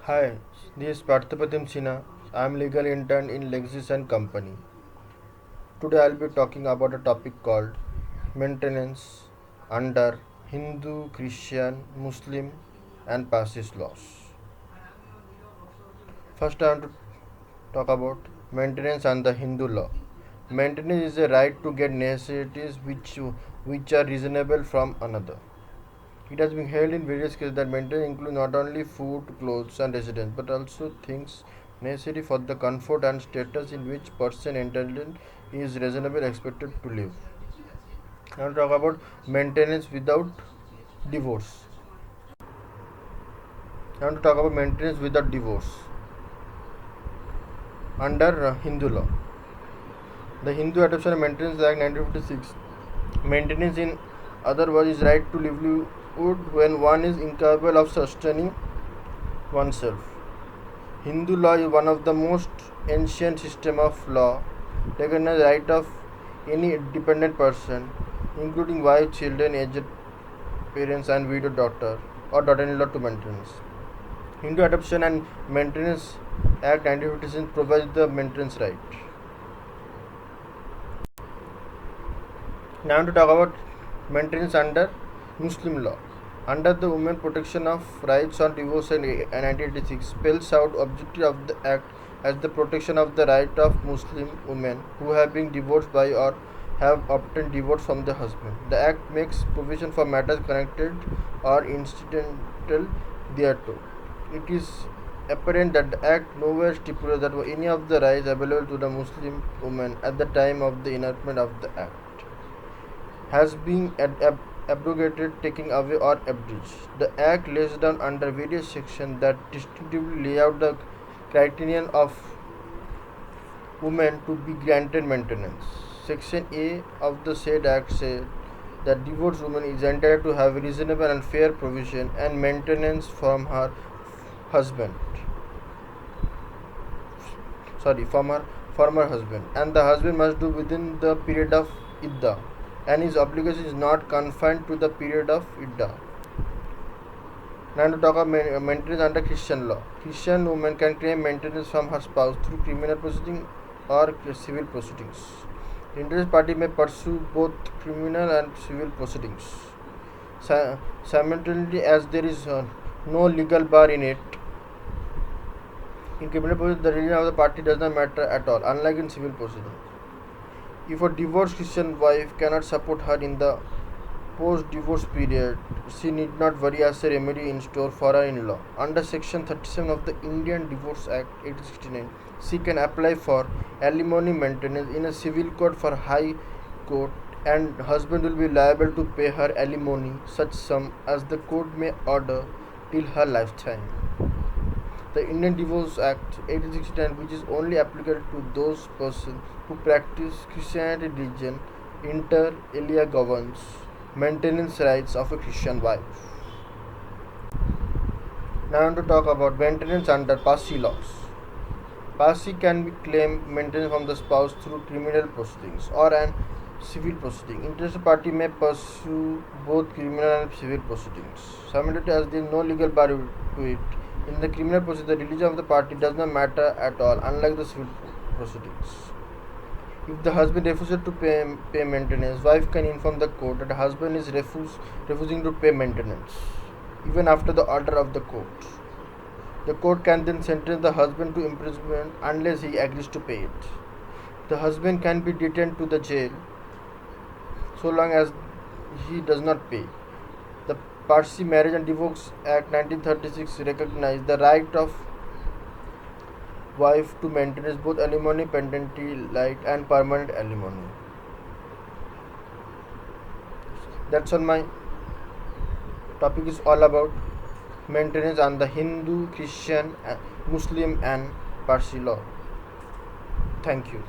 Hi, this is Parthapatim Sinha. I am legal intern in Lexis and Company. Today I will be talking about a topic called maintenance under Hindu, Christian, Muslim and Parsi laws. First I want to talk about maintenance under Hindu law. Maintenance is a right to get necessities which are reasonable from another. It has been held in various cases that maintenance includes not only food, clothes, and residence, but also things necessary for the comfort and status in which person entitled is reasonably expected to live. Now talk about maintenance without divorce. Now to talk about maintenance without divorce under Hindu law. The Hindu Adoption and Maintenance Act 1956. Maintenance, in other words, is right to livelihood when one is incapable of sustaining oneself. Hindu law is one of the most ancient system of law, recognizes the right of any dependent person, including wife, children, aged parents, and widowed daughter or daughter-in-law to maintenance. Hindu Adoption and Maintenance Act 1956 provides the maintenance right. Now to talk about maintenance under Muslim law. Under the Women Protection of Rights on Divorce Act 1986 spells out objective of the act as the protection of the right of Muslim women who have been divorced by or have obtained divorce from the husband. The act makes provision for matters connected or incidental thereto. It is apparent that the act nowhere stipulates that any of the rights available to the Muslim woman at the time of the enactment of the act has been abrogated, taken away, or abridged. The Act lays down under various sections that distinctively lay out the criterion of women to be granted maintenance. Section A of the said Act says that divorced woman is entitled to have reasonable and fair provision and maintenance from her husband. From her former husband, and the husband must do within the period of iddah, and his obligation is not confined to the period of iddah. Now to talk about maintenance under Christian law. Christian woman can claim maintenance from her spouse through criminal proceeding or civil proceedings. The interested party may pursue both criminal and civil proceedings. Simultaneously, as there is no legal bar in it. In criminal proceedings, the religion of the party does not matter at all, unlike in civil proceedings. If a divorced Christian wife cannot support her in the post-divorce period, she need not worry as a remedy in store for her in-law. Under Section 37 of the Indian Divorce Act 1869, she can apply for alimony maintenance in a civil court for High Court, and husband will be liable to pay her alimony such sum as the court may order till her lifetime. The Indian Divorce Act 1869, which is only applicable to those persons who practice Christianity religion, inter alia governs maintenance rights of a Christian wife. Now I want to talk about maintenance under Parsi laws. Parsi can be claimed maintenance from the spouse through criminal proceedings or an civil proceeding. Interested party may pursue both criminal and civil proceedings. Simultaneously, as there is no legal bar to it, in the criminal proceeding, the religion of the party does not matter at all, unlike the civil proceedings. If the husband refuses to pay maintenance, wife can inform the court that the husband is refusing to pay maintenance, even after the order of the court. The court can then sentence the husband to imprisonment unless he agrees to pay it. The husband can be detained to the jail so long as he does not pay. The Parsi Marriage and Divorce Act 1936 recognized the right of wife to maintenance both alimony, pendency, light, and permanent alimony. That's all my topic is all about maintenance on the Hindu, Christian, Muslim, and Parsi law. Thank you.